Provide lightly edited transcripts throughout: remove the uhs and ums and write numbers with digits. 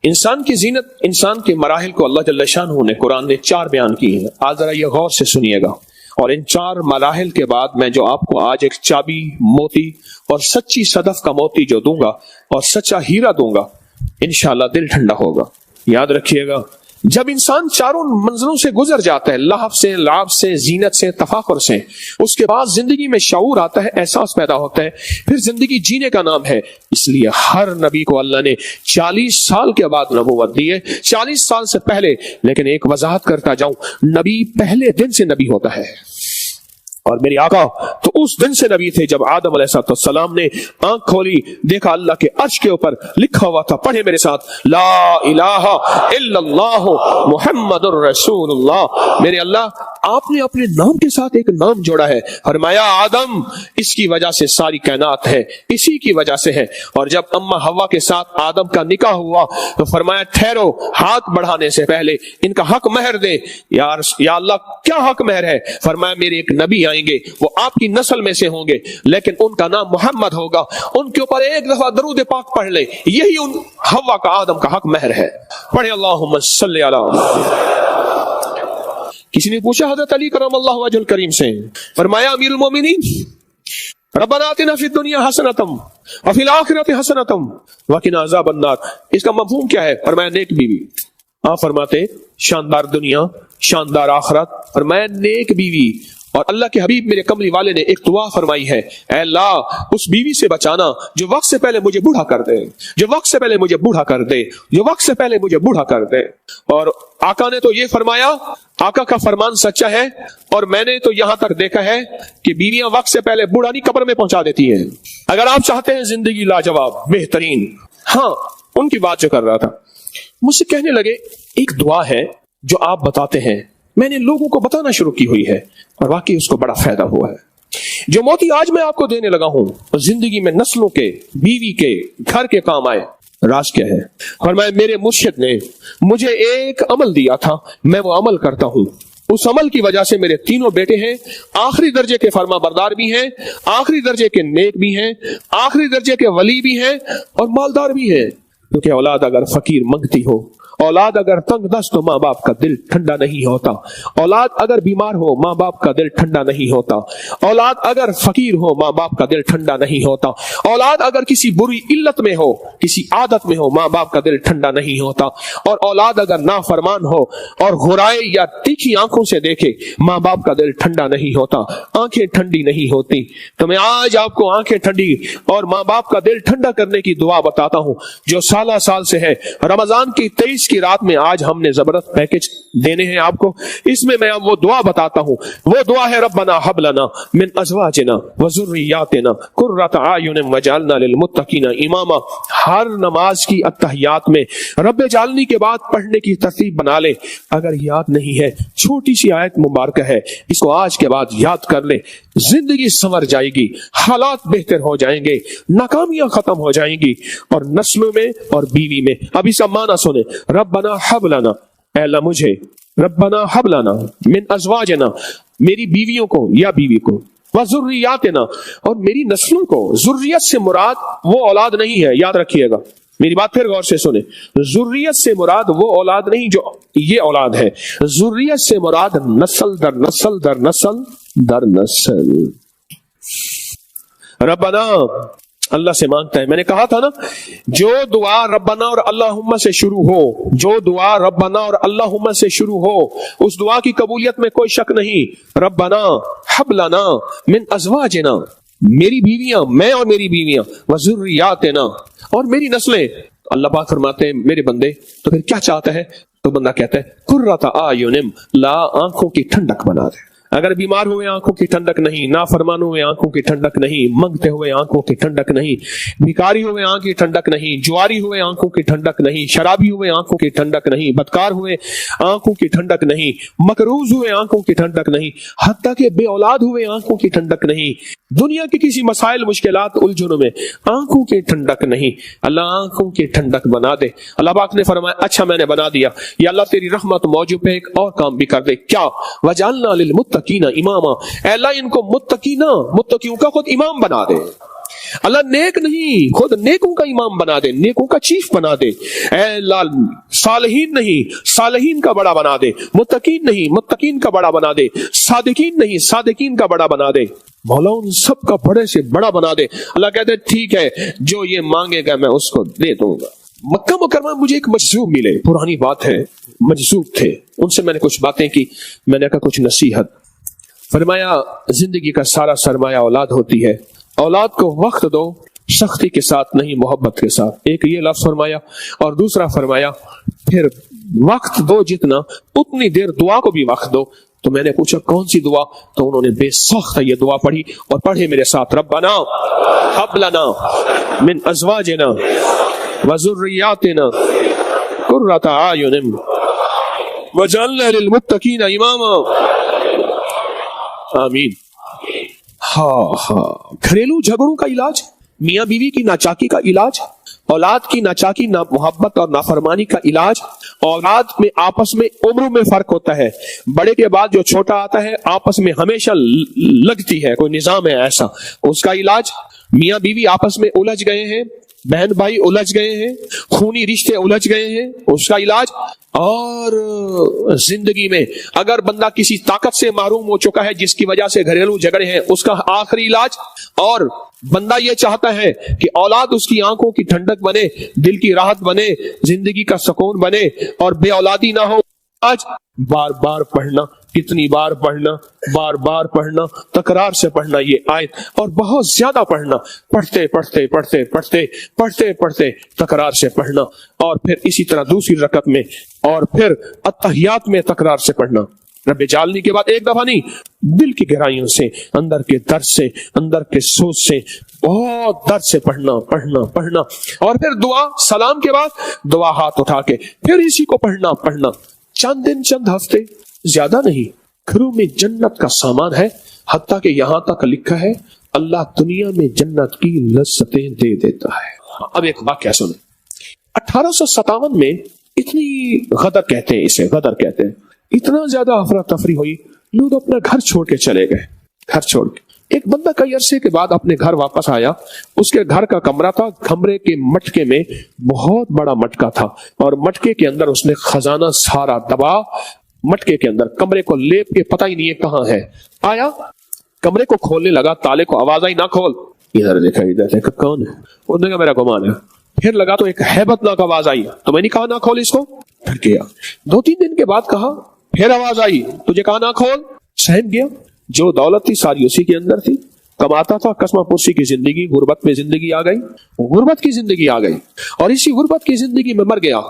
انسان کی زینت، انسان کے مراحل کو اللہ جل شانہ نے قرآن نے 4 بیان کی ہیں. آج ذرا یہ غور سے سنیے گا، اور ان 4 مراحل کے بعد میں جو آپ کو آج ایک چابی موتی اور سچی صدف کا موتی جو دوں گا اور سچا ہیرا دوں گا، انشاءاللہ دل ٹھنڈا ہوگا. یاد رکھیے گا، جب انسان 4 منزلوں سے گزر جاتا ہے، لہو سے، لعب سے، زینت سے، تفاخر سے، اس کے بعد زندگی میں شعور آتا ہے، احساس پیدا ہوتا ہے، پھر زندگی جینے کا نام ہے. اس لیے ہر نبی کو اللہ نے 40 سال کے بعد نبوت دی ہے، 40 سال سے پہلے. لیکن ایک وضاحت کرتا جاؤں، نبی پہلے دن سے نبی ہوتا ہے، اور میری آقا تو اس دن سے نبی تھے جب آدم علیہ السلام نے آنکھ کھولی، دیکھا اللہ کے عرش کے اوپر لکھا ہوا تھا، پڑھے میرے ساتھ، لا الہ الا اللہ محمد الرسول اللہ. میرے اللہ آپ نے اپنے نام کے ساتھ ایک نام جوڑا ہے، فرمایا آدم اس کی وجہ سے ساری کائنات ہے، اسی کی وجہ سے ہے. اور جب اما حوا کے ساتھ آدم کا نکاح ہوا تو فرمایا ٹھہرو، ہاتھ بڑھانے سے پہلے ان کا حق مہر دے. یا اللہ کیا حق مہر ہے؟ فرمایا میرے ایک نبی آئیں گے، وہ آپ کی نسل میں سے ہوں گے، لیکن ان کا نام محمد ہوگا، ان کے اوپر ایک دفعہ درود پاک پڑھ لے، یہی ان حوا کا آدم کا حق مہر ہے. پڑھے اللہم صلی علی محمد. کسی نے پوچھا حضرت علی کرم اللہ وجہ الکریم سے، فرمایا امیر المومنین ربنا آتنا فی الدنیا حسنۃ وفی الآخرۃ حسنۃ وقنا عذاب النار. اس کا مفہوم کیا ہے؟ فرمایا نیک بیوی. آپ فرماتے شاندار دنیا، شاندار آخرت، فرمایا نیک بیوی. اور اللہ کے حبیب میرے کملی والے نے ایک دعا فرمائی ہے، اے اللہ اس بیوی سے بچانا جو وقت سے پہلے مجھے بوڑھا کر دے، جو وقت سے پہلے مجھے بوڑھا کر دے، جو وقت سے پہلے مجھے بوڑھا کر دے. اور آقا نے تو یہ فرمایا، آقا کا فرمان سچا ہے، اور میں نے تو یہاں تک دیکھا ہے کہ بیویاں وقت سے پہلے بوڑھا نہیں قبر میں پہنچا دیتی ہیں. اگر آپ چاہتے ہیں زندگی لاجواب بہترین، ہاں ان کی بات جو کر رہا تھا، مجھ سے کہنے لگے ایک دعا ہے جو آپ بتاتے ہیں، میں نے لوگوں کو بتانا شروع کی ہوئی ہے اور واقعی اس کو بڑا فائدہ ہوا ہے. جو موتی آج میں آپ کو دینے لگا ہوں زندگی میں نسلوں کے، بیوی کے، گھر کے کام آئے. راز کیا ہے؟ فرمایا میرے مرشد نے مجھے ایک عمل دیا تھا، میں وہ عمل کرتا ہوں، اس عمل کی وجہ سے میرے 3 بیٹے ہیں، آخری درجے کے فرما بردار بھی ہیں، آخری درجے کے نیک بھی ہیں، آخری درجے کے ولی بھی ہیں، اور مالدار بھی ہیں. کیونکہ اولاد اگر فقیر منگتی ہو، اولاد اگر تنگ دست تو ماں باپ کا دل ٹھنڈا نہیں ہوتا، اولاد اگر بیمار ہو ماں باپ کا دل ٹھنڈا نہیں ہوتا، اولاد اگر فقیر ہو ماں باپ کا دل ٹھنڈا نہیں ہوتا، اولاد اگر کسی بری علت میں ہو، کسی عادت میں ہو، ماں باپ کا دل ٹھنڈا نہیں ہوتا، اور اولاد اگر نافرمان ہو اور غرائے یا تیکھی آنکھوں سے دیکھے، ماں باپ کا دل ٹھنڈا نہیں ہوتا، آنکھیں ٹھنڈی نہیں ہوتی. تو میں آج آپ کو آنکھیں ٹھنڈی اور ماں باپ کا دل ٹھنڈا کرنے کی دعا بتاتا ہوں جو سالہ سال سے ہے. رمضان کی 23 کی رات میں آج ہم نے زبردست پیکج دینے ہیں آپ کو. اس میں میں اب وہ دعا بتاتا ہوں، وہ دعا ہے ربنا حب لنا من ازواجنا وذریاتنا قرۃ اعین وجعلنا للمتقین اماما. ہر نماز کی اتحیات میں رب جعلنی کے بعد پڑھنے کی ترتیب بنا لے. اگر یاد نہیں ہے، چھوٹی سی آیت مبارکہ ہے، اس کو آج کے بعد یاد کر لے، زندگی سنور جائے گی، حالات بہتر ہو جائیں گے، ناکامیاں ختم ہو جائیں گی، اور نسلوں میں اور بیوی میں. اب اس کا معنی سنیں، ربنا حب لنا، اے اللہ مجھے، ربنا حب لنا من ازواجنا، میری بیویوں کو یا بیوی کو، وذریاتنا، اور میری نسلوں کو. ذریت سے مراد وہ اولاد نہیں ہے، یاد رکھیے گا، میری بات پھر غور سے سنیں. ذریت سے مراد وہ اولاد نہیں جو یہ اولاد ہے، ذریت سے مراد نسل در نسل در نسل در نسل. ربنا اللہ سے مانگتا ہے. میں نے کہا تھا نا، جو دعا ربنا اور اللہم سے شروع ہو، جو دعا ربنا اور اللہم سے شروع ہو، اس دعا کی قبولیت میں کوئی شک نہیں. ربنا حب لنا من ازواجنا، میری بیویاں، میں اور میری بیویاں، وذریاتنا، اور میری نسلیں. اللہ پاک فرماتے ہیں میرے بندے تو پھر کیا چاہتا ہے؟ تو بندہ کہتا ہے قرۃ اعین، لا آنکھوں کی ٹھنڈک بنا دے. اگر بیمار ہوئے آنکھوں کی ٹھنڈک نہیں، نافرمان ہوئے آنکھوں کی ٹھنڈک نہیں، منگتے ہوئے آنکھوں کی ٹھنڈک نہیں، بھکاری ہوئے آنکھ کی ٹھنڈک نہیں، جواری ہوئے آنکھوں کی ٹھنڈک نہیں، شرابی ہوئے آنکھوں کی ٹھنڈک نہیں، بدکار ہوئے آنکھوں کی ٹھنڈک نہیں، مقروض ہوئے آنکھوں کی ٹھنڈک نہیں، حتیٰ کہ بے اولاد ہوئے آنکھوں کی ٹھنڈک نہیں، دنیا کی کسی مسائل مشکلات الجھنوں میں آنکھوں کی ٹھنڈک نہیں. اللہ آنکھوں کی ٹھنڈک بنا دے. اللہ پاک نے فرمایا اچھا میں نے بنا دیا. یا اللہ تیری رحمت موجود پہ ایک اور کام بھی کر دے. کیا؟ وجعلنا للمتقین اماما، اے اللہ ان کو متقیوں کا خود امام بنا دے. اللہ نیک نہیں, خود نیکوں کا امام بنا دے, نیکوں کا چیف بنا دے. اے اللہ صالحین نہیں, صالحین کا بڑا بنا دے. متقین نہیں, متقین کا بڑا بنا دے. صادقین نہیں, صادقین کا بڑا بنا دے. مولا ان سب کا بڑے سے بڑا بنا دے. اللہ کہتے ہیں ٹھیک ہے, جو یہ مانگے گا میں اس کو دے دوں گا. مکہ مکرمہ مجھے ایک مجذوب ملے, پرانی بات ہے, مجذوب تھے. ان سے میں نے کچھ باتیں کی, میں نے کہا کچھ نصیحت. فرمایا زندگی کا سارا سرمایہ اولاد ہوتی ہے, اولاد کو وقت دو, سختی کے ساتھ نہیں محبت کے ساتھ. ایک یہ لفظ فرمایا, اور دوسرا فرمایا پھر وقت دو جتنا اتنی دیر دعا کو بھی وقت دو. تو میں نے پوچھا کون سی دعا؟ تو انہوں نے بے سخت یہ دعا پڑھی, اور پڑھے میرے ساتھ, ربنا ہب لنا من ازواجنا وذریاتنا قرۃ اعین وجعلنا للمتقین اماما. آمین. گھریلو جھگڑوں کا علاج, میاں بیوی کی ناچاکی کا علاج, اولاد کی ناچاکی, محبت اور نافرمانی کا علاج. اولاد میں آپس میں عمروں میں فرق ہوتا ہے, بڑے کے بعد جو چھوٹا آتا ہے آپس میں ہمیشہ لگتی ہے, کوئی نظام ہے ایسا, اس کا علاج. میاں بیوی آپس میں الجھ گئے ہیں, بہن بھائی الجھ گئے ہیں, خونی رشتے الجھ گئے ہیں, اس کا علاج. اور زندگی میں اگر بندہ کسی طاقت سے محروم ہو چکا ہے جس کی وجہ سے گھریلو جھگڑے ہیں, اس کا آخری علاج. اور بندہ یہ چاہتا ہے کہ اولاد اس کی آنکھوں کی ٹھنڈک بنے, دل کی راحت بنے, زندگی کا سکون بنے, اور بے اولادی نہ ہو. آج بار بار پڑھنا, کتنی بار پڑھنا, بار بار پڑھنا, تکرار سے پڑھنا یہ آیت, اور بہت زیادہ پڑھنا, پڑھتے پڑھتے پڑھتے پڑھتے پڑھتے پڑھتے تکرار سے پڑھنا. اور پھر اسی طرح دوسری رکعت میں, اور پھر التحیات میں تکرار سے پڑھنا. رب جعلنی کے بعد ایک دفعہ نہیں, دل کی گہرائیوں سے, اندر کے درد سے, اندر کے سوچ سے, بہت درد سے پڑھنا پڑھنا پڑھنا. اور پھر دعا, سلام کے بعد دعا ہاتھ اٹھا کے پھر اسی کو پڑھنا پڑھنا. چند دن, چند ہفتے, زیادہ نہیں. گھروں میں جنت کا سامان ہے, حتیٰ کہ یہاں تک لکھا ہے اللہ دنیا میں جنت کی لذتیں دے دیتا ہے. اب ایک واقعہ سنیں. 1857 میں اتنی غدر کہتے ہیں, اسے غدر کہتے ہیں, اتنا زیادہ افراتفری ہوئی, لوگ اپنا گھر چھوڑ کے چلے گئے, گھر چھوڑ کے. ایک بندہ کئی عرصے کے بعد اپنے گھر واپس آیا. اس کے گھر کا کمرہ تھا, کمرے کے مٹکے میں بہت بڑا مٹکا تھا, اور مٹکے کے اندر اس نے خزانہ سارا دبا, مٹکے کے اندر کمرے کو لیپ کے پتہ ہی نہیں ہے کہاں ہے. آیا, کمرے کو کھولنے لگا, تالے کو آواز آئی نہ کھول. ادھر دیکھا, ادھر دیکھا, کون ہے؟ انہوں نے کہا میرا گمان ہے. پھر لگا تو ایک ہیبت ناک آواز آئی, تو میں نے کہا نہ کھول اس کو. پھر کیا, 2-3 دن کے بعد کہا, پھر آواز آئی, تجھے کہا نہ کھول. سہم گیا. جو دولت تھی ساری اسی کے اندر تھی, کماتا تھا, قسمہ پرسی کی زندگی, غربت میں زندگی آ گئی, غربت کی زندگی آ گئی, اور اسی غربت کی زندگی میں مر گیا.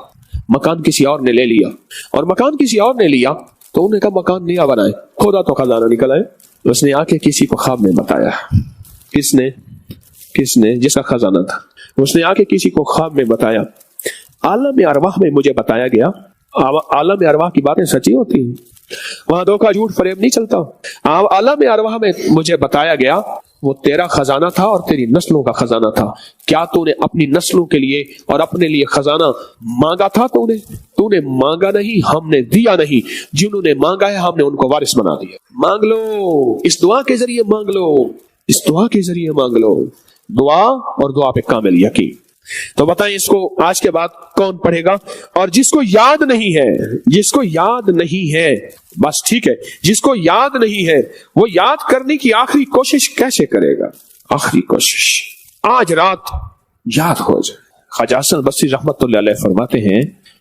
مکان کسی اور نے لے لیا, اور مکان کسی اور نے لیا تو انہوں نے کہا مکان نیا بنائے. کھودا تو خزانہ نکل آئے. اس نے آ کے کسی کو خواب میں بتایا. کس نے جس کا خزانہ تھا, اس نے آ کے کسی کو خواب میں بتایا. عالم ارواح میں مجھے بتایا گیا, عالم ارواح کی باتیں سچی ہوتی ہیں, وہاں دھوکہ جھوٹ فریب نہیں چلتا. عالم ارواح میں مجھے بتایا گیا وہ تیرا خزانہ تھا اور تیری نسلوں کا خزانہ تھا. کیا تو نے اپنی نسلوں کے لیے اور اپنے لیے خزانہ مانگا تھا؟ تو نے مانگا نہیں, ہم نے دیا نہیں. جنہوں نے مانگا ہے ہم نے ان کو وارث بنا دیا. مانگ لو, اس دعا کے ذریعے مانگ لو, اس دعا کے ذریعے مانگ لو. دعا اور دعا پہ کامل یقین. تو بتائیں اس کو آج کے بعد کون پڑھے گا؟ اور جس کو یاد نہیں ہے, جس کو یاد نہیں ہے, بس ٹھیک ہے, جس کو یاد نہیں ہے وہ یاد کرنے کی آخری کوشش کیسے کرے گا؟ آخری کوشش آج رات یاد ہو جائے. خواجہ حسن بصری رحمت اللہ علیہ فرماتے ہیں,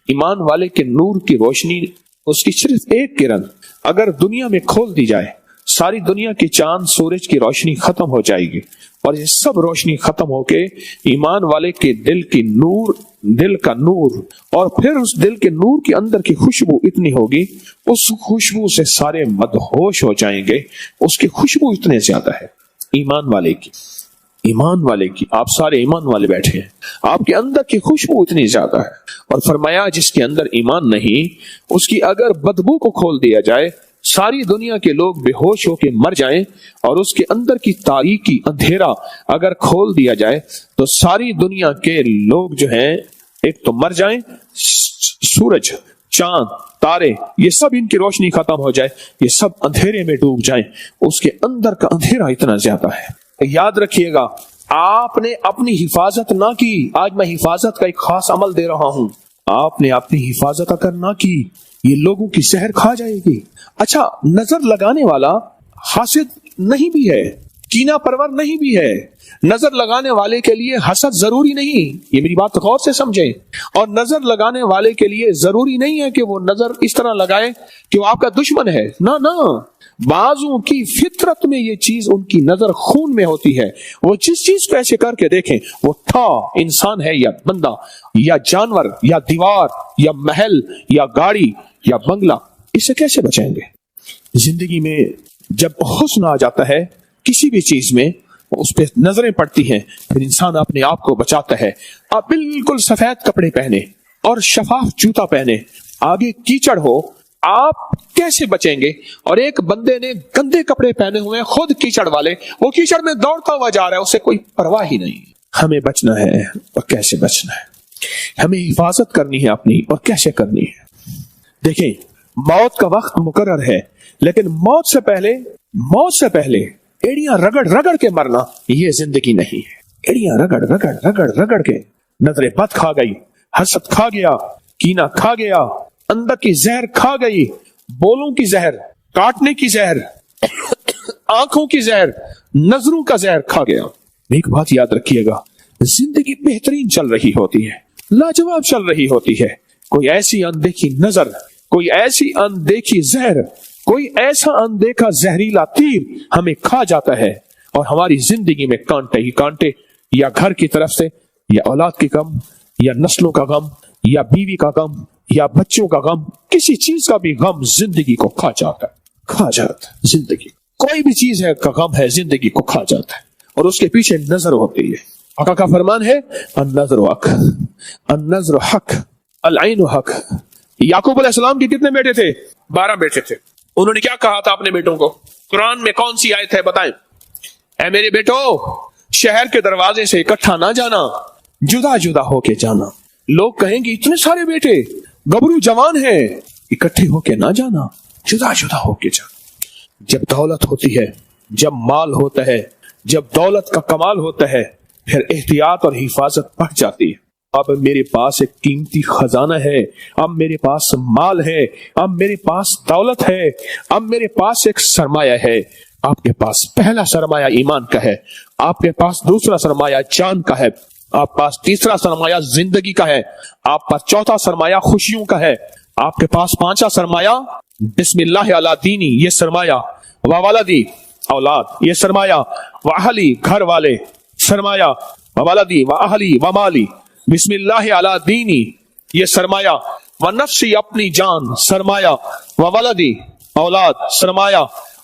ایمان والے کے نور کی روشنی, اس کی صرف ایک کرن اگر دنیا میں کھول دی جائے, ساری دنیا کی چاند سورج کی روشنی ختم ہو جائے گی, اور یہ سب روشنی ختم ہو کے ایمان والے کے دل کی نور, دل کا نور, اور پھر اس دل کے نور کے اندر کی خوشبو اتنی ہوگی, اس خوشبو سے سارے مدہوش ہو جائیں گے. اس کی خوشبو اتنے زیادہ ہے ایمان والے کی, ایمان والے کی. آپ سارے ایمان والے بیٹھے ہیں, آپ کے اندر کی خوشبو اتنی زیادہ ہے. اور فرمایا جس کے اندر ایمان نہیں, اس کی اگر بدبو کو کھول دیا جائے, ساری دنیا کے لوگ بے ہوش ہو کے مر جائیں, اور اس کے اندر کی تاریکی اندھیرا اگر کھول دیا جائے تو ساری دنیا کے لوگ جو ہیں ایک تو مر جائیں, سورج, چاند, تارے, یہ سب ان کی روشنی ختم ہو جائے, یہ سب اندھیرے میں ڈوب جائیں. اس کے اندر کا اندھیرا اتنا زیادہ ہے. یاد رکھیے گا, آپ نے اپنی حفاظت نہ کی، آج میں حفاظت کا ایک خاص عمل دے رہا ہوں، آپ نے اپنی حفاظت اگر نہ کی یہ لوگوں کی زہر کھا جائے گی۔ اچھا، نظر لگانے والا حاسد نہیں بھی ہے، کینہ پرور نہیں بھی ہے۔ نظر لگانے والے کے لیے حسد ضروری نہیں، یہ میری بات غور سے سمجھیں، اور نظر لگانے والے کے لیے ضروری نہیں ہے کہ وہ نظر اس طرح لگائے کہ وہ آپ کا دشمن ہے، نہ، بعضوں کی فطرت میں یہ چیز ان کی نظر خون میں ہوتی ہے، وہ جس چیز کو ایسے کر کے دیکھیں، وہ تھا انسان ہے یا بندہ یا جانور یا دیوار یا محل یا گاڑی یا بنگلہ، اس سے کیسے بچیں گے؟ زندگی میں جب حسن آ جاتا ہے کسی بھی چیز میں، اس پہ نظریں پڑتی ہیں، پھر انسان اپنے آپ کو بچاتا ہے۔ آپ بالکل سفید کپڑے پہنے اور شفاف جوتا پہنے، آگے کیچڑ ہو، آپ کیسے بچیں گے؟ اور ایک بندے نے گندے کپڑے پہنے ہوئے خود کیچڑ والے، وہ کیچڑ میں دوڑتا ہوا جا رہا ہے، اسے کوئی پرواہ ہی نہیں۔ ہمیں بچنا ہے، اور کیسے بچنا ہے؟ ہمیں حفاظت کرنی ہے اپنی، اور کیسے کرنی ہے؟ دیکھیں، موت کا وقت مقرر ہے، لیکن موت سے پہلے ایڑیاں رگڑ کے مرنا یہ زندگی نہیں ہے۔ ایڑیاں رگڑ کے، نظر بد کھا گئی، حسد کھا گیا، کینہ کھا گیا، اندر کی زہر کھا گئی، بولوں کی زہر، کاٹنے کی زہر، آنکھوں کی زہر، نظروں کا زہر کھا گیا۔ ایک بات یاد رکھیے گا، زندگی بہترین چل رہی ہوتی ہے، لاجواب چل رہی ہوتی ہے، کوئی ایسی اندیکھی نظر، کوئی ایسی اندیکھی زہر، کوئی ایسا اندیکھا زہریلا تیر ہمیں کھا جاتا ہے، اور ہماری زندگی میں کانٹے ہی کانٹے، یا گھر کی طرف سے، یا اولاد کی غم، یا نسلوں کا غم، یا بیوی کا غم، یا بچوں کا غم، کسی چیز کا بھی غم زندگی کو کھا جاتا ہے۔ زندگی کوئی بھی چیز ہے کا غم ہے، زندگی کو کھا جاتا ہے، اور اس کے پیچھے نظر ہوتی ہے۔ آقا کا فرمان ہے، النظر حق، النظر حق، العین حق۔ یعقوب علیہ السلام کے کتنے بیٹے تھے؟ 12 بیٹے تھے۔ انہوں نے کیا کہا تھا اپنے بیٹوں کو؟ قرآن میں کون سی آیت ہے بتائیں؟ اے میرے بیٹو، شہر کے دروازے سے اکٹھا نہ جانا، جدا جدا ہو کے جانا۔ لوگ کہیں گے اتنے سارے بیٹے، گبرو جوان ہیں، اکٹھے ہو کے نہ جانا، جدا جدا ہو کے جانا۔ جب دولت ہوتی ہے، جب مال ہوتا ہے، جب دولت کا کمال ہوتا ہے، پھر احتیاط اور حفاظت بڑھ جاتی ہے۔ اب میرے پاس ایک قیمتی خزانہ ہے، اب میرے پاس مال ہے، اب میرے پاس دولت ہے، اب میرے پاس ایک سرمایہ ہے۔ آپ کے پاس پہلا سرمایہ ایمان کا ہے، آپ کے پاس دوسرا سرمایہ جان کا ہے، آپ پاس تیسرا سرمایہ زندگی کا ہے، آپ پاس چوتھا سرمایہ خوشیوں کا ہے، آپ کے پاس پانچواں سرمایہ بسم اللہ علی دینی، یہ سرمایہ، وولدی اولاد، یہ سرمایہ، واہلی گھر والے، سرمایہ، وولدی واہلی ومالی، بسم اللہ علی دینی، یہ سرمایہ، ونفسی اپنی جان، سرمایہ، وولدی اولاد، سرمایہ،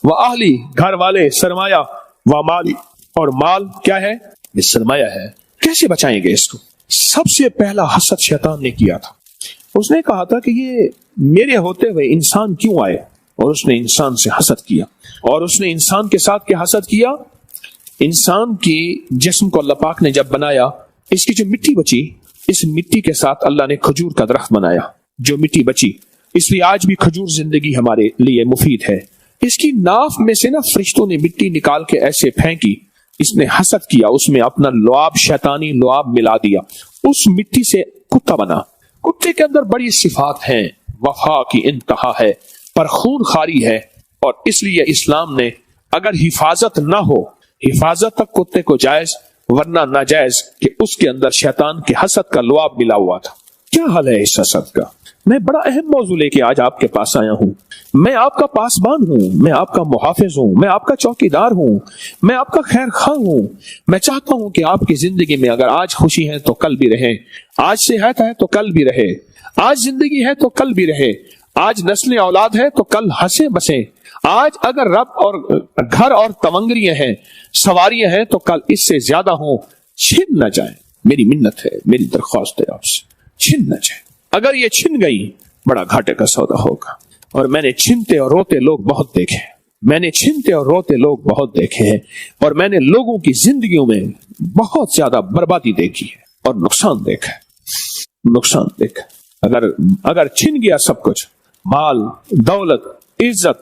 واہلی گھر والے، سرمایہ، ومالی، اور مال کیا ہے؟ یہ سرمایہ ہے۔ کیسے بچائیں گے اس کو؟ سب سے پہلا حسد شیطان نے کیا تھا۔ اس نے کہا تھا کہ یہ میرے ہوتے ہوئے انسان کیوں آئے، اور اس نے انسان سے حسد کیا۔ اور اس نے انسان کے ساتھ کیا حسد کیا؟ انسان کی جسم کو اللہ پاک نے جب بنایا، اس کی جو مٹی بچی، اس مٹی کے ساتھ اللہ نے کھجور کا درخت بنایا۔ جو مٹی بچی، اس لیے آج بھی کھجور زندگی ہمارے لیے مفید ہے۔ اس کی ناف میں سے فرشتوں نے مٹی نکال کے ایسے پھینکی، اس نے حسد کیا، اس میں اپنا لعاب، شیطانی لعاب ملا دیا، اس مٹی سے کتا بنا۔ کتے کے اندر بڑی صفات ہیں، وفا کی انتہا ہے، پر خون خاری ہے، اور اس لیے اسلام نے اگر حفاظت نہ ہو، حفاظت تک کتے کو جائز، ورنہ ناجائز، کہ اس کے اندر شیطان کے حسد کا لعاب ملا ہوا تھا۔ کیا حل ہے اس حسد کا؟ میں بڑا اہم موضوع لے کے آج آپ کے پاس آیا ہوں۔ میں آپ کا پاسبان ہوں، میں آپ کا محافظ ہوں، میں آپ کا چوکیدار ہوں، میں آپ کا خیر خواہ ہوں۔ میں چاہتا ہوں کہ آپ کی زندگی میں اگر آج خوشی ہے تو کل بھی رہے، آج صحت ہے تو کل بھی رہے، آج زندگی ہے تو کل بھی رہے، آج نسل اولاد ہے تو کل ہنسے بسیں، آج اگر رب اور گھر اور تمنگریاں ہیں، سواریاں ہیں، تو کل اس سے زیادہ ہوں، چھن نہ جائیں۔ میری منت ہے، میری درخواست ہے آپ سے، چھن نہ جائیں۔ اگر یہ چھن گئی، بڑا گھاٹے کا سودا ہوگا۔ اور میں نے چھنتے اور روتے لوگ بہت دیکھے، میں نے چھنتے اور روتے لوگ بہت دیکھے ہیں، اور میں نے لوگوں کی زندگیوں میں بہت زیادہ بربادی دیکھی ہے اور نقصان دیکھا ہے، نقصان دیکھا۔ اگر چھن گیا سب کچھ، مال، دولت، عزت،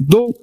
2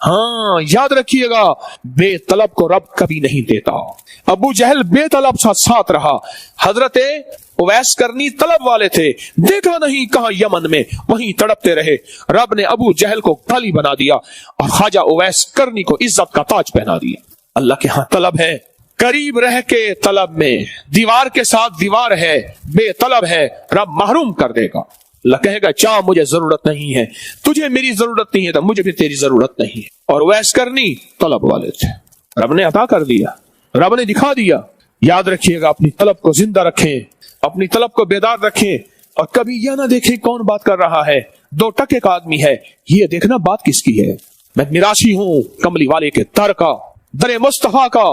ہاں یاد رکھیے گا، بے طلب کو رب کبھی نہیں دیتا۔ ابو جہل بے طلب ساتھ رہا، حضرت اویس کرنی طلب والے تھے، دیکھا نہیں کہاں یمن میں، وہیں تڑپتے رہے۔ رب نے ابو جہل کو گالی بنا دیا اور خواجہ اویس کرنی کو عزت کا تاج پہنا دیا۔ اللہ کے ہاں طلب ہے، قریب رہ کے طلب میں، دیوار کے ساتھ دیوار ہے، بے طلب ہے، رب محروم کر دے گا۔ اللہ کہے گا چاہ مجھے ضرورت نہیں ہے، تجھے میری ضرورت نہیں ہے تو مجھے بھی تیری ضرورت نہیں ہے۔ اور اویس کرنی طلب والے تھے، رب نے عطا کر دیا، رب نے دکھا دیا۔ یاد رکھیے گا، اپنی طلب کو زندہ رکھیں، اپنی طلب کو بیدار رکھیں، اور کبھی یہ نہ دیکھیں کون بات کر رہا ہے، 2 ٹکے کا آدمی ہے، یہ دیکھنا بات کس کی ہے۔ میں میراثی ہوں کملی والے کے در کا، در مصطفیٰ کا،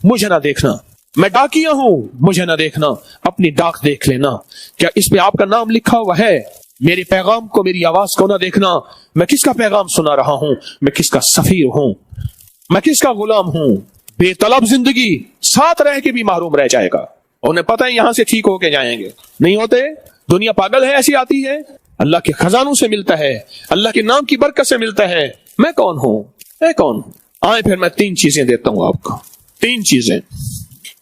مجھے نہ دیکھنا۔ میں ڈاکیا ہوں، مجھے نہ دیکھنا، اپنی ڈاک دیکھ لینا، کیا اس پہ آپ کا نام لکھا ہوا ہے؟ میرے پیغام کو، میری آواز کو نہ دیکھنا، میں کس کا پیغام سنا رہا ہوں، میں کس کا سفیر ہوں، میں کس کا غلام ہوں۔ بے طلب زندگی ساتھ رہ کے بھی محروم رہ جائے گا، انہیں پتہ ہے یہاں سے ٹھیک ہو کے جائیں گے، نہیں ہوتے۔ دنیا پاگل ہے، ایسی آتی ہے، اللہ کے خزانوں سے ملتا ہے، اللہ کے نام کی برکت سے ملتا ہے۔ میں کون ہوں، میں کون ہوں؟ آئے پھر میں 3 چیزیں دیتا ہوں آپ کو، 3 چیزیں۔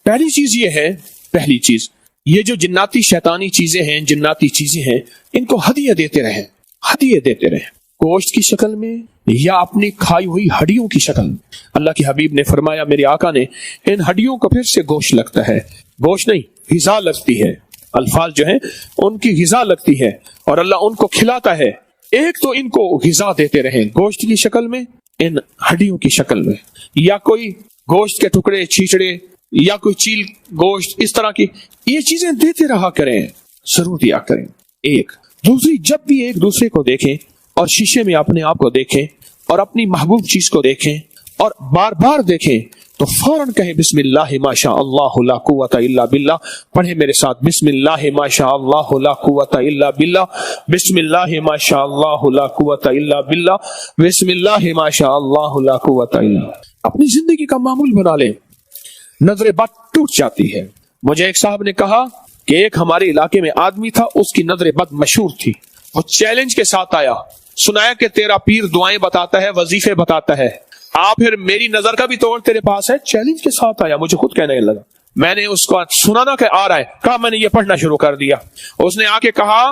پہلی چیز یہ ہے، پہلی چیز یہ جو جناتی شیطانی چیزیں ہیں، جناتی چیزیں ہیں، ان کو ہدیہ دیتے رہیں، ہدیہ دیتے رہیں، گوشت کی شکل میں یا اپنی کھائی ہوئی ہڈیوں کی شکل میں۔ اللہ کے حبیب نے فرمایا، میرے آقا نے، ان ہڈیوں کو پھر سے گوشت لگتا ہے، گوشت نہیں غذا لگتی ہے، الفاظ جو ہیں ان کی غذا لگتی ہے، اور اللہ ان کو کھلاتا ہے۔ ایک تو ان کو غذا دیتے رہیں گوشت کی شکل میں، ان ہڈیوں کی شکل میں، یا کوئی گوشت کے ٹکڑے، چھیچڑے، یا کوئی چیل گوشت، اس طرح کی یہ چیزیں دیتے رہا کریں، ضرور دیا کریں۔ ایک دوسری، جب بھی ایک دوسرے کو دیکھیں اور شیشے میں اپنے آپ کو دیکھیں اور اپنی محبوب چیز کو دیکھیں اور بار بار دیکھیں تو فوراً کہیں بسم اللہ ما شاء اللہ لا قوت الا باللہ۔ پڑھیں میرے ساتھ، بسم اللہ ما شاء اللہ لا قوت الا باللہ، بسم اللہ ما شاء اللہ لا قوت الا باللہ، بسم اللہ ما شاء اللہ لا قوت الا۔ اپنی زندگی کا معمول بنا لیں، نظر بد ٹوٹ جاتی ہے۔ مجھے ایک صاحب نے کہا کہ ایک ہمارے علاقے میں آدمی تھا، اس کی نظر بد مشہور تھی، وہ چیلنج کے ساتھ آیا، سنایا کہ تیرا پیر دعائیں بتاتا ہے، وظیفے بتاتا ہے، پھر میری نظر کا بھی توڑ تیرے پاس ہے۔ چیلنج کے ساتھ آیا، مجھے خود کہنے لگا، میں نے اس کو سنانا کہ آ رہا ہے، کہا میں نے یہ پڑھنا شروع کر دیا۔ اس نے آ کے کہا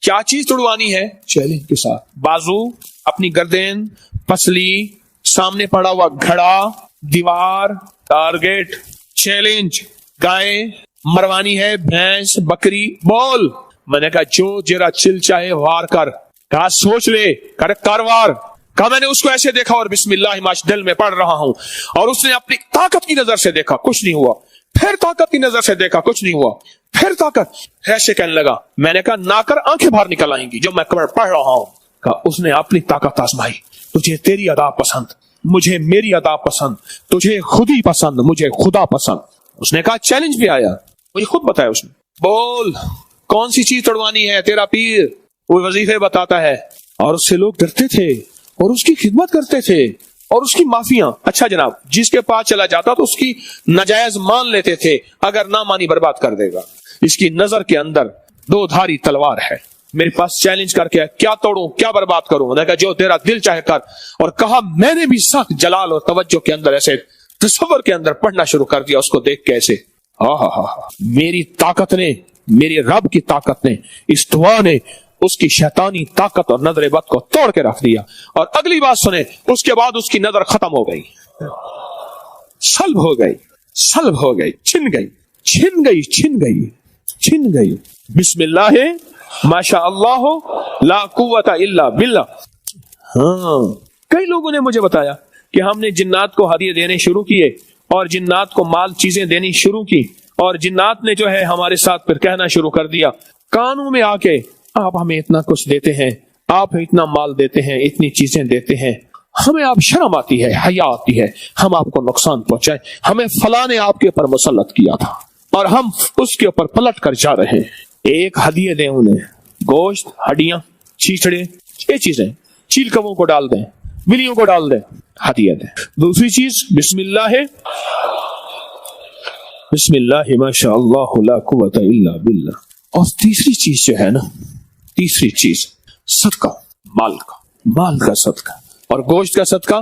کیا چیز توڑوانی ہے؟ چیلنج کے ساتھ، بازو، اپنی گردن، پسلی، سامنے پڑا ہوا گھڑا، دیوار، ٹارگیٹ، چیلنج، گائے مروانی ہے، بھینس، بکری، بول۔ میں نے کہا جو جرا چل چاہے وار کر، کہا سوچ لے، کر کاروار۔ کہا میں نے اس کو ایسے دیکھا اور بسم اللہ ماش دل میں پڑھ رہا ہوں، اور اس نے اپنی طاقت کی نظر سے دیکھا، کچھ نہیں ہوا، پھر طاقت کی نظر سے دیکھا، کچھ نہیں ہوا، پھر طاقت، ایسے کہنے لگا۔ میں نے کہا نہ کر، آنکھیں باہر نکل آئیں گی جو میں پڑھ رہا ہوں۔ کہا اس نے اپنی طاقت آزمائی، تجھے تیری ادا پسند، مجھے میری ادا پسند، تجھے خود ہی پسند، مجھے خدا پسند۔ اس نے کہا چیلنج بھی آیا، مجھے خود بتایا اس نے، بول کون سی چیز توڑوانی ہے؟ تیرا پیر وہ وظیفے بتاتا ہے، اور اس سے لوگ ڈرتے تھے اور اس کی خدمت کرتے تھے اور اس کی معافیاں۔ اچھا جناب، جس کے پاس چلا جاتا تو اس کی ناجائز مان لیتے تھے، اگر نہ مانی برباد کر دے گا۔ اس کی نظر کے اندر 2 دھاری تلوار ہے، میرے پاس چیلنج کر کے کیا توڑوں، کیا برباد کروں؟ میں نے کہا جو تیرا دل چاہے کر۔ اور کہا میں نے بھی سخت جلال اور توجہ کے اندر ایسے تصور کے اندر پڑھنا شروع کر دیا، اس کو دیکھ کے ایسے میری طاقت نے، میری رب کی طاقت نے، اس دعا نے اس کی شیطانی طاقت اور نظر بد کو توڑ کے رکھ دیا۔ اور اگلی بات سنیں، اس کے بعد اس کی نظر ختم ہو گئی، سلب ہو گئی، سلب ہو گئی، چھن گئی، چھن گئی، چھن گئی، چھن گئی۔ بسم اللہ ما شاء اللہ لا قوت الا باللہ۔ ہاں، کئی لوگوں نے مجھے بتایا کہ ہم نے جنات کو ہدیے دینے شروع کیے اور جنات کو مال چیزیں دینی شروع کی، اور جنات نے جو ہے ہمارے ساتھ پھر کہنا شروع کر دیا کانوں میں آ کے، آپ ہمیں اتنا کچھ دیتے ہیں، آپ اتنا مال دیتے ہیں، اتنی چیزیں دیتے ہیں، ہمیں آپ شرم آتی ہے، حیا آتی ہے، ہم آپ کو نقصان پہنچائے، ہمیں فلاں نے آپ کے اوپر مسلط کیا تھا اور ہم اس کے اوپر پلٹ کر جا رہے ہیں۔ ایک ہدیے دیں انہیں، گوشت، ہڈیاں، چھیچڑے، یہ چیزیں، چیل کبوں کو ڈال دیں، بلیوں کو ڈال دیں، ہدیہ دیں۔ دوسری چیز بسم اللہ ہے، بسم اللہ ما شاء اللہ لا قوت الا باللہ۔ اور تیسری چیز جو ہے نا، تیسری چیز صدقہ، مال کا صدقہ، اور گوشت کا صدقہ